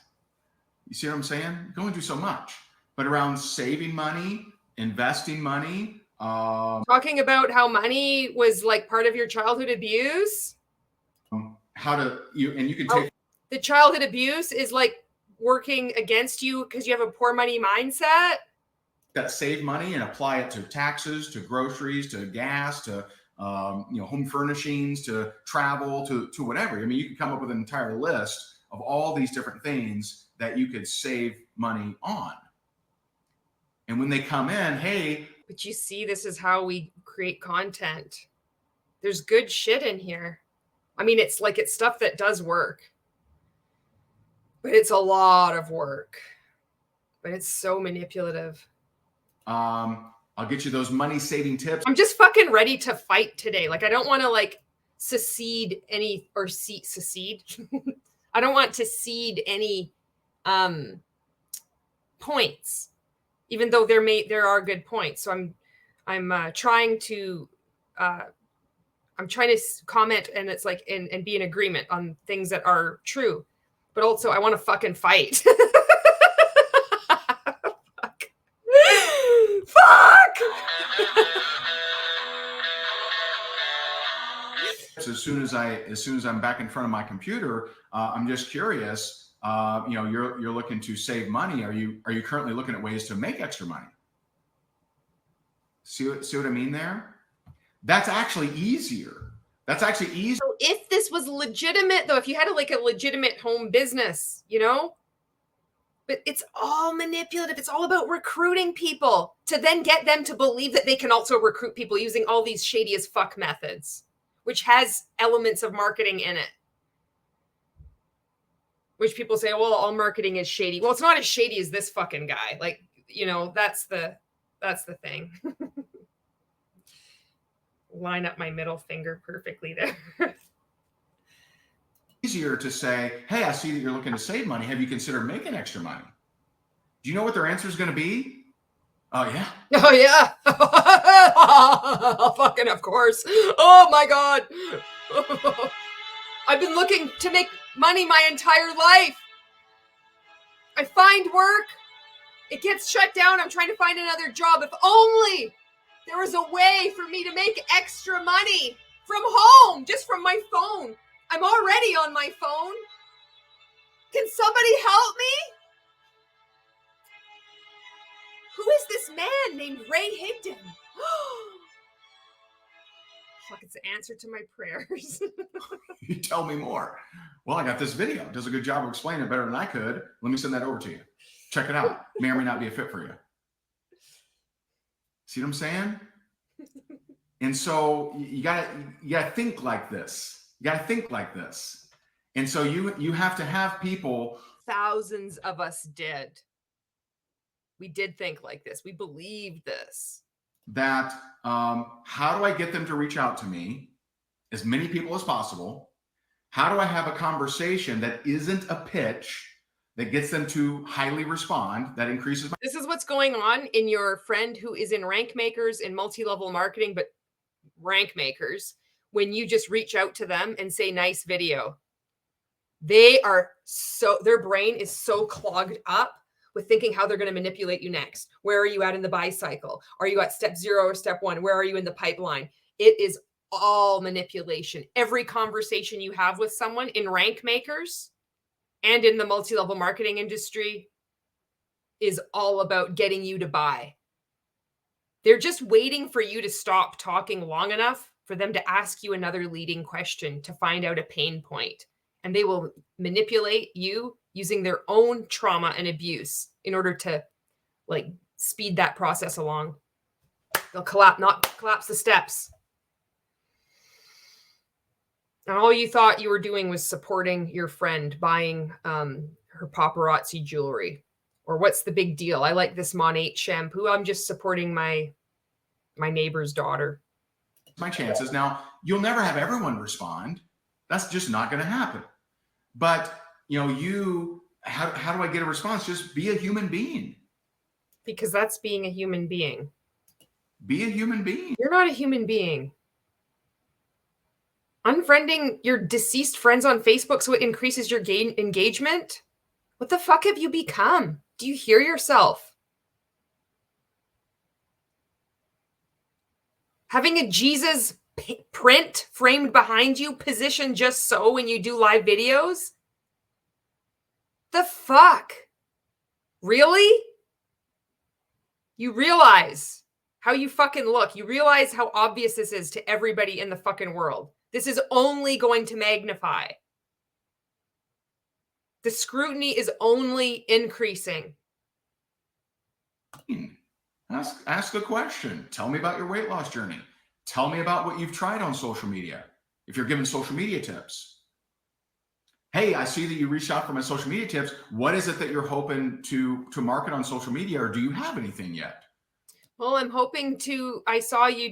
You see what I'm saying? You can only do so much. But around saving money, investing money, Talking about how money was like part of your childhood abuse. how to you can take The childhood abuse is like working against you because you have a poor money mindset. that save money and apply it to taxes, to groceries, to gas, to home furnishings, to travel, to whatever. I mean, you could come up with an entire list of all these different things that you could save money on. And when they come in, hey, But you see, this is how we create content. There's good shit in here. I mean, it's stuff that does work, but it's a lot of work. But it's so manipulative. I'll get you those money saving tips. I'm just fucking ready to fight today. Like, I don't want to secede. I don't want to cede any points, even though there are good points. So I'm trying to comment, and it's like and be in agreement on things that are true, but also I want to fucking fight. Fuck. As soon as I'm back in front of my computer, I'm just curious. You're looking to save money. Are you currently looking at ways to make extra money? See what I mean there? That's actually easier. That's actually easier. So if this was legitimate, though, if you had a legitimate home business, but it's all manipulative. It's all about recruiting people to then get them to believe that they can also recruit people using all these shady as fuck methods, which has elements of marketing in it. Which people say, well, all marketing is shady. Well, it's not as shady as this fucking guy. That's the thing. Line up my middle finger perfectly there. Easier to say, hey, I see that you're looking to save money. Have you considered making extra money? Do you know what their answer is going to be? Oh, yeah. Oh, yeah. Fucking of course. Oh, my God. I've been looking to make money my entire life. I find work. It gets shut down. I'm trying to find another job. If only there was a way for me to make extra money from home, just from my phone. I'm already on my phone. Can somebody help me? Who is this man named Ray Higdon? Fuck, it's the answer to my prayers. You tell me more. Well, I got this video. It does a good job of explaining it better than I could. Let me send that over to you. Check it out. May or may not be a fit for you. See what I'm saying? And so you gotta think like this. You gotta think like this. And so you have to have people. Thousands of us did. We did think like this. We believed this. That how do I get them to reach out to me, as many people as possible, How do I have a conversation that isn't a pitch that gets them to highly respond, that increases my... This is what's going on in your friend who is in Rank Makers and multi-level marketing, but Rank Makers, when you just reach out to them and say, nice video. They are so, their brain is so clogged up with thinking how they're going to manipulate you next. Where are you at in the buy cycle? Are you at step 0 or step 1? Where are you in the pipeline? It is all manipulation. Every conversation you have with someone in Rank Makers and in the multi-level marketing industry is all about getting you to buy. They're just waiting for you to stop talking long enough for them to ask you another leading question to find out a pain point. And they will manipulate you using their own trauma and abuse in order to like speed that process along. They'll not collapse the steps. And all you thought you were doing was supporting your friend buying her paparazzi jewelry. Or what's the big deal? I like this Monat shampoo. I'm just supporting my neighbor's daughter. My chances. Now, you'll never have everyone respond. That's just not going to happen. But, you know, how do I get a response? Just be a human being. Because that's being a human being. Be a human being. You're not a human being. Unfriending your deceased friends on Facebook so it increases your engagement? What the fuck have you become? Do you hear yourself? Having a Jesus print framed behind you, positioned just so when you do live videos? The fuck? Really? You realize how you fucking look. You realize how obvious this is to everybody in the fucking world. This is only going to magnify. The scrutiny is only increasing. Ask a question. Tell me about your weight loss journey. Tell me about what you've tried on social media. If you're giving social media tips. Hey, I see that you reached out for my social media tips. What is it that you're hoping to market on social media, or do you have anything yet? Well, I'm hoping to, I saw you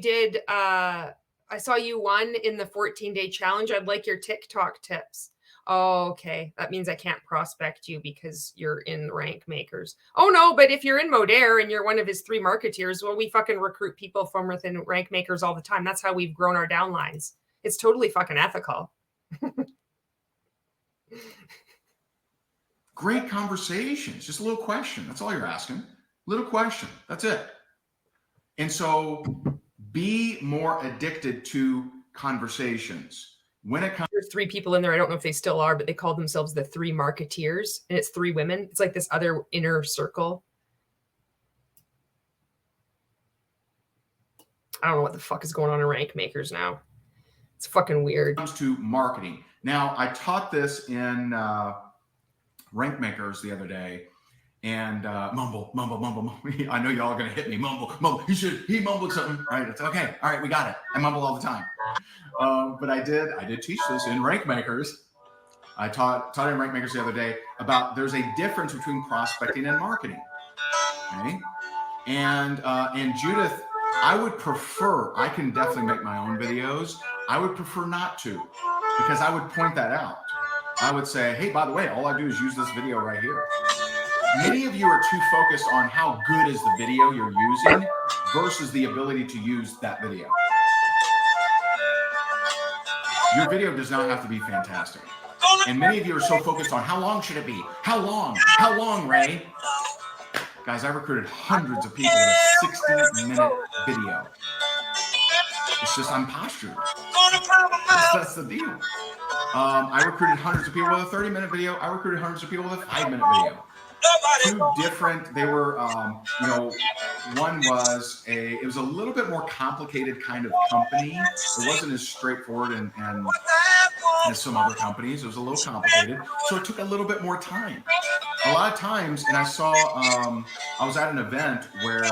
won in the 14-day challenge. I'd like your TikTok tips. Oh, okay. That means I can't prospect you because you're in Rank Makers. Oh, no, but if you're in Modere and you're one of his 3 marketeers, well, we fucking recruit people from within Rank Makers all the time. That's how we've grown our downlines. It's totally fucking ethical. Great conversations. Just a little question. That's all you're asking. Little question. That's it. And so be more addicted to conversations. When it comes, there's 3 people in there. I don't know if they still are, but they call themselves the 3 marketeers, and it's 3 women. It's like this other inner circle. I don't know what the fuck is going on in Rank Makers now. It's fucking weird. When it comes to marketing. Now, I taught this in Rank Makers the other day, and mumble. I know y'all are going to hit me. Mumble. He mumbled something. All right, it's okay. All right, we got it. I mumble all the time. But I did teach this in Rank Makers. I taught in Rank Makers the other day about there's a difference between prospecting and marketing. Okay. And Judith, I would prefer, I can definitely make my own videos. I would prefer not to, because I would point that out. I would say, hey, by the way, all I do is use this video right here. Many of you are too focused on how good is the video you're using versus the ability to use that video. Your video does not have to be fantastic. And many of you are so focused on how long should it be? How long, Ray? Guys, I recruited hundreds of people with a 60-minute video. It's just I'm postured. That's the deal. I recruited hundreds of people with a 30-minute video. I recruited hundreds of people with a 5-minute video. 2 different, they were, one was it was a little bit more complicated kind of company. It wasn't as straightforward and as some other companies. It was a little complicated. So it took a little bit more time. A lot of times, and I saw, I was at an event where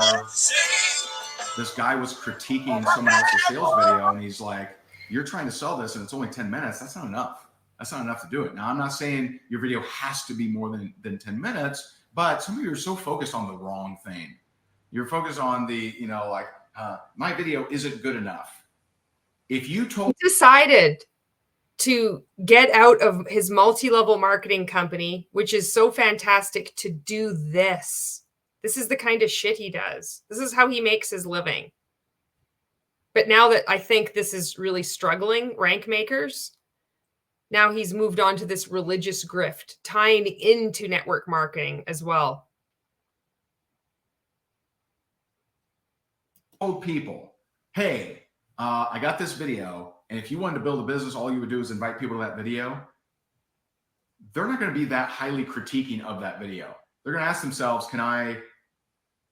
this guy was critiquing someone else's sales video, and he's like, you're trying to sell this and it's only 10 minutes. That's not enough. That's not enough to do it. Now, I'm not saying your video has to be more than 10 minutes, but some of you are so focused on the wrong thing. You're focused on the, my video isn't good enough. If you told... Decided. to get out of his multi-level marketing company, which is so fantastic, to do this. This is the kind of shit he does. This is how he makes his living. But now that I think this is really struggling, rank makers, now he's moved on to this religious grift, tying into network marketing as well. Told people, hey, I got this video, and if you wanted to build a business, all you would do is invite people to that video. They're not going to be that highly critiquing of that video. They're going to ask themselves, can I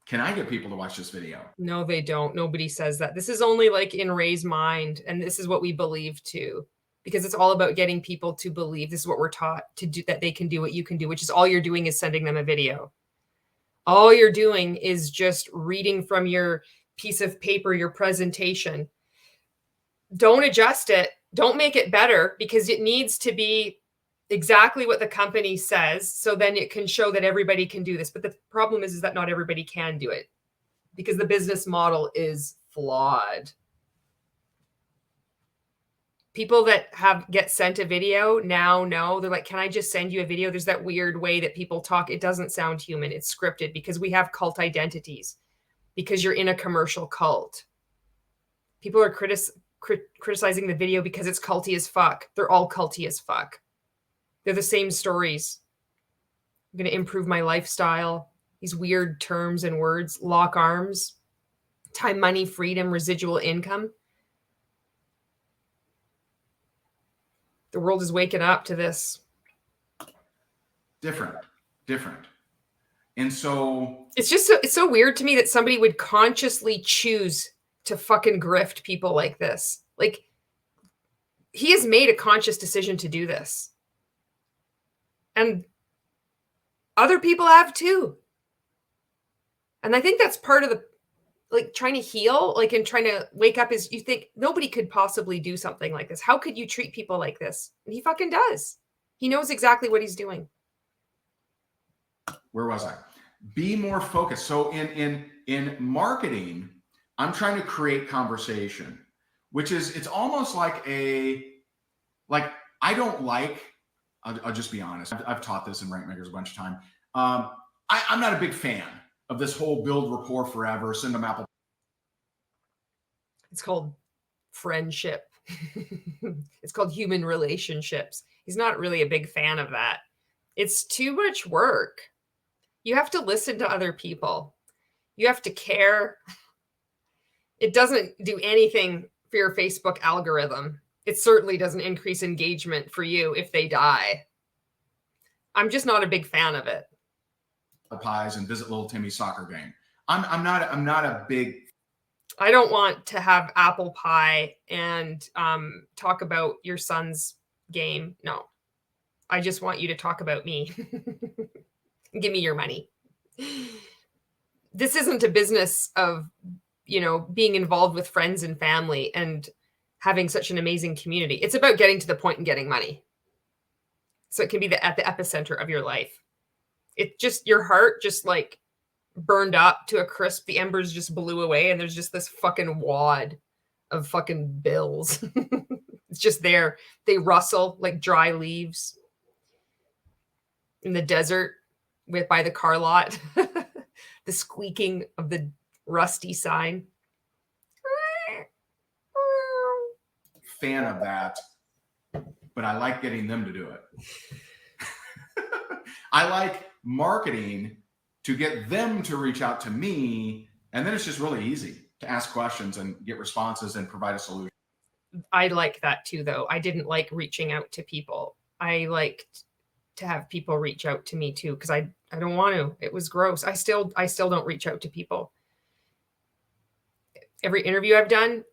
get people to watch this video? No, they don't. Nobody says that. This is only like in Ray's mind, and this is what we believe too, because it's all about getting people to believe. This is what we're taught to do, that they can do what you can do, which is all you're doing is sending them a video. All you're doing is just reading from your piece of paper, your presentation. Don't adjust it. Don't make it better, because it needs to be exactly what the company says. So then it can show that everybody can do this. But the problem is that not everybody can do it, because the business model is flawed. People that get sent a video now know, they're like, can I just send you a video? There's that weird way that people talk. It doesn't sound human. It's scripted, because we have cult identities, because you're in a commercial cult. People are criticizing the video because it's culty as fuck. They're all culty as fuck. They're the same stories. I'm going to improve my lifestyle. These weird terms and words, lock arms, time, money, freedom, residual income. The world is waking up to this. Different. And so it's so weird to me that somebody would consciously choose to fucking grift people like this. Like, he has made a conscious decision to do this. And other people have too. And I think that's part of the, like, trying to heal, like, and trying to wake up, is you think nobody could possibly do something like this. How could you treat people like this? And he fucking does. He knows exactly what he's doing. Where was I? Be more focused. So in marketing, I'm trying to create conversation, which is, it's almost like I don't like, I'll just be honest. I've taught this in Rank Makers a bunch of time. I'm not a big fan of this whole build rapport forever, send them apple. It's called friendship. It's called human relationships. He's not really a big fan of that. It's too much work. You have to listen to other people. You have to care. It doesn't do anything for your Facebook algorithm. It certainly doesn't increase engagement for you if they die. I'm just not a big fan of it. Pies and visit little Timmy's soccer game. I'm not a big. I don't want to have apple pie and talk about your son's game. No, I just want you to talk about me. Give me your money. This isn't a business of, being involved with friends and family and having such an amazing community. It's about getting to the point and getting money. So it can be at the epicenter of your life. It just, your heart just like burned up to a crisp. The embers just blew away, and there's just this fucking wad of fucking bills. It's just there. They rustle like dry leaves in the desert by the car lot. The squeaking of the rusty sign. Fan of that, but I like getting them to do it. I like marketing to get them to reach out to me, and then it's just really easy to ask questions and get responses and provide a solution. I like that too, though. I didn't like reaching out to people. I liked to have people reach out to me too, because I don't want to. It was gross. I still don't reach out to people. Every interview I've done,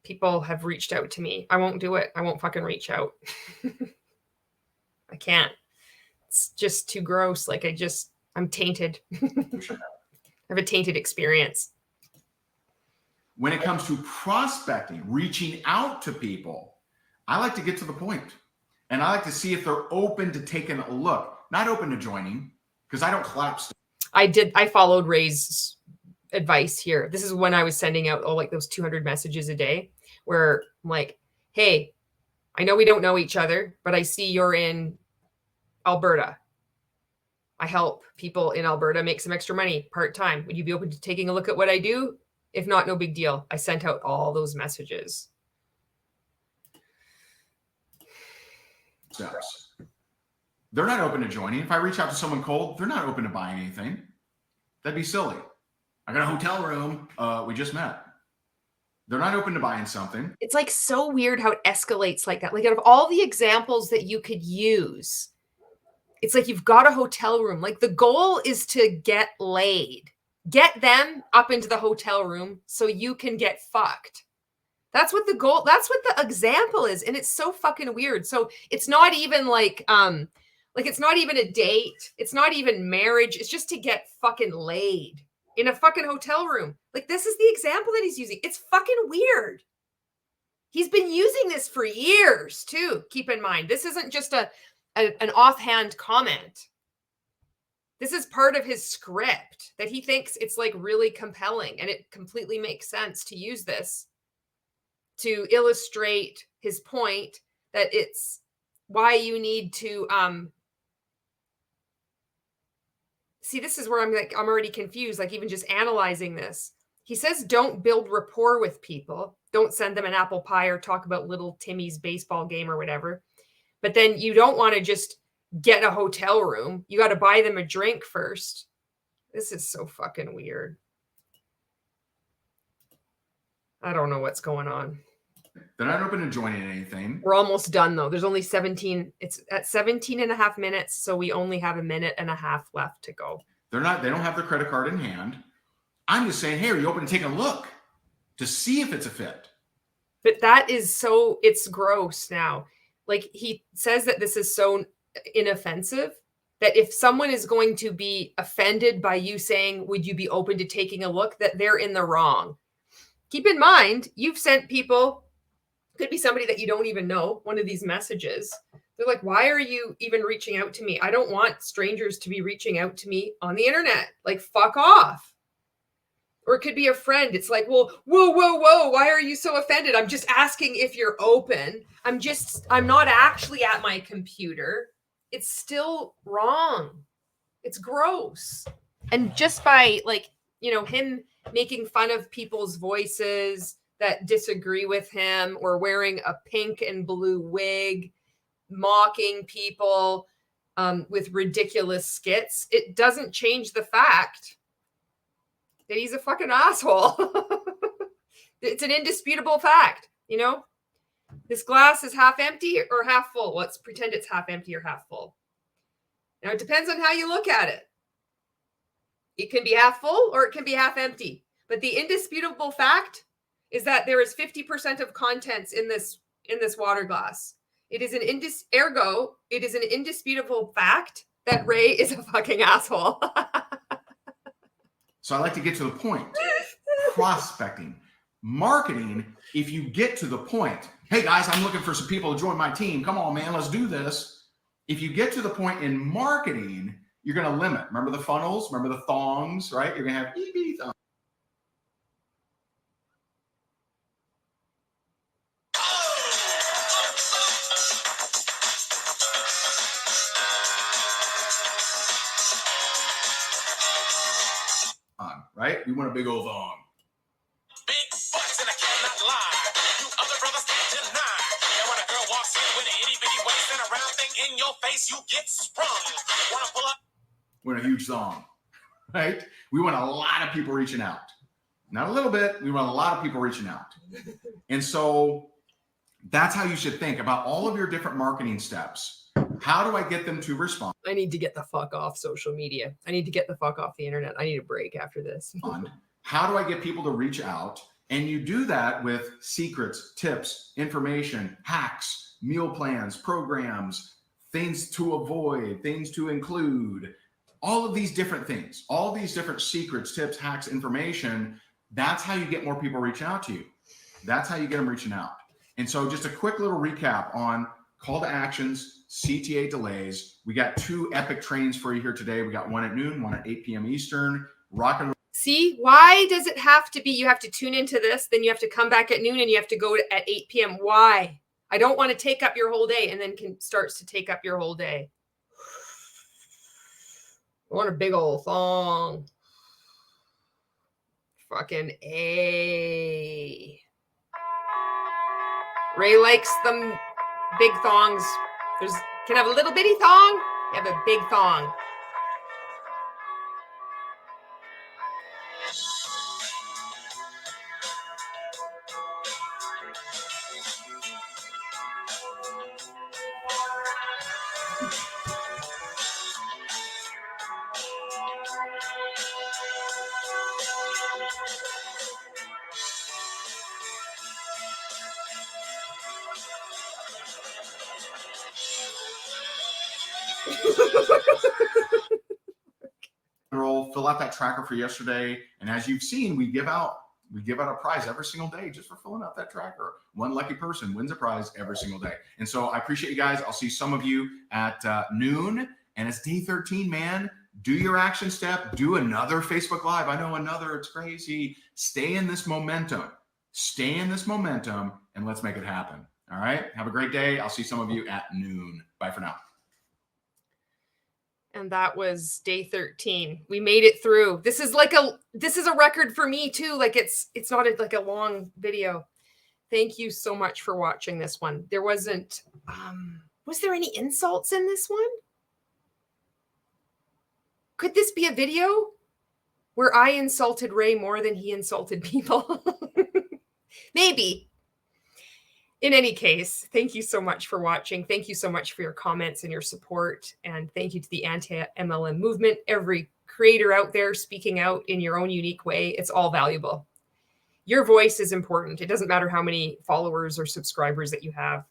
people have reached out to me. I won't do it. I won't fucking reach out. I can't. It's just too gross. Like, I'm tainted. I have a tainted experience. When it comes to prospecting, reaching out to people, I like to get to the point, and I like to see if they're open to taking a look, not open to joining, because I don't collapse. I followed Ray's advice here. This is when I was sending out like those 200 messages a day, where I'm like, hey, I know we don't know each other, but I see you're in Alberta. I help people in Alberta make some extra money part-time. Would you be open to taking a look at what I do? If not, no big deal. I sent out all those messages. Steps. They're not open to joining. If I reach out to someone cold, they're not open to buying anything. That'd be silly. I got a hotel room. We just met. They're not open to buying something. It's like so weird how it escalates like that. Like out of all the examples that you could use, it's like you've got a hotel room. Like the goal is to get laid. Get them up into the hotel room so you can get fucked. That's what the goal, that's what the example is. And it's so fucking weird. So it's not even like it's not even a date. It's not even marriage. It's just to get fucking laid in a fucking hotel room. Like this is the example that he's using. It's fucking weird. He's been using this for years too. Keep in mind, this isn't just an offhand comment. This is part of his script that he thinks it's like really compelling, and it completely makes sense to use this to illustrate his point that it's why you need to see, this is where I'm already confused, like even just analyzing this. He says don't build rapport with people. Don't send them an apple pie or talk about little Timmy's baseball game or whatever. But then you don't want to just get a hotel room. You got to buy them a drink first. This is so fucking weird. I don't know what's going on. They're not open to joining anything. We're almost done though. There's only 17. It's at 17 and a half minutes. So we only have a minute and a half left to go. They don't have their credit card in hand. I'm just saying, hey, are you open to taking a look to see if it's a fit? But that is so, it's gross now. Like he says that this is so inoffensive that if someone is going to be offended by you saying, would you be open to taking a look, that they're in the wrong. Keep in mind, you've sent people, could be somebody that you don't even know, one of these messages. They're like, why are you even reaching out to me? I don't want strangers to be reaching out to me on the internet. Like, fuck off. Or it could be a friend. It's like, well, whoa. Why are you so offended? I'm just asking if you're open. I'm not actually at my computer. It's still wrong. It's gross. And just by him making fun of people's voices that disagree with him, or wearing a pink and blue wig, mocking people with ridiculous skits, it doesn't change the fact that he's a fucking asshole. It's an indisputable fact, This glass is half empty or half full. Let's pretend it's half empty or half full. Now, it depends on how you look at it. It can be half full or it can be half empty. But the indisputable fact is that there is 50% of contents in this water glass. It is an indisputable fact that Ray is a fucking asshole. So I like to get to the point. Prospecting. Marketing, if you get to the point, hey guys, I'm looking for some people to join my team. Come on, man, let's do this. If you get to the point in marketing, you're going to limit. Remember the funnels? Remember the thongs, right? You're going to have EB thongs. Right? We want a big old thong. Big butts and I cannot lie. You other brothers can't deny. And when a girl walks in with an itty bitty waist and a round thing in your face, you get sprung. Wanna pull up? We want a huge thong, right? We want a lot of people reaching out. Not a little bit. We want a lot of people reaching out. And so that's how you should think about all of your different marketing steps. How do I get them to respond? I need to get the fuck off social media. I need to get the fuck off the internet. I need a break after this. How do I get people to reach out? And you do that with secrets, tips, information, hacks, meal plans, programs, things to avoid, things to include, all of these different things, all these different secrets, tips, hacks, information. That's how you get more people reaching out to you. That's how you get them reaching out. And so just a quick little recap on call to actions, CTA delays. We got 2 epic trainings for you here today. We got one at noon, one at 8 p.m. Eastern. Rock and roll. See, why does it have to be, you have to tune into this, then you have to come back at noon and you have to go at 8 p.m. Why? I don't want to take up your whole day and then starts to take up your whole day. I want a big old thong. Fucking A. Ray likes them big thongs. Can I have a little bitty thong? You have a big thong. Fill out that tracker for yesterday, and as you've seen, we give out a prize every single day just for filling out that tracker. One lucky person wins a prize every single day. And so I appreciate you guys. I'll see some of you at noon, and it's day 13, man. Do your action step. Do another Facebook Live. I know another. It's crazy. Stay in this momentum. Stay in this momentum, and let's make it happen. All right? Have a great day. I'll see some of you at noon. Bye for now. And that was day 13. We made it through. This is a record for me too. Like it's not like a long video. Thank you so much for watching this one. There wasn't, was there any insults in this one? Could this be a video where I insulted Ray more than he insulted people? Maybe. In any case, thank you so much for watching. Thank you so much for your comments and your support. And thank you to the anti-MLM movement. Every creator out there speaking out in your own unique way, it's all valuable. Your voice is important. It doesn't matter how many followers or subscribers that you have.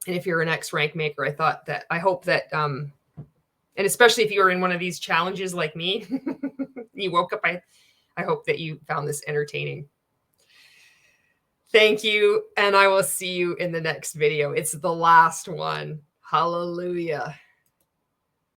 And if you're an ex-rank maker, I hope that, and especially if you were in one of these challenges like me, you woke up, I hope that you found this entertaining. Thank you, and I will see you in the next video. It's the last one. Hallelujah.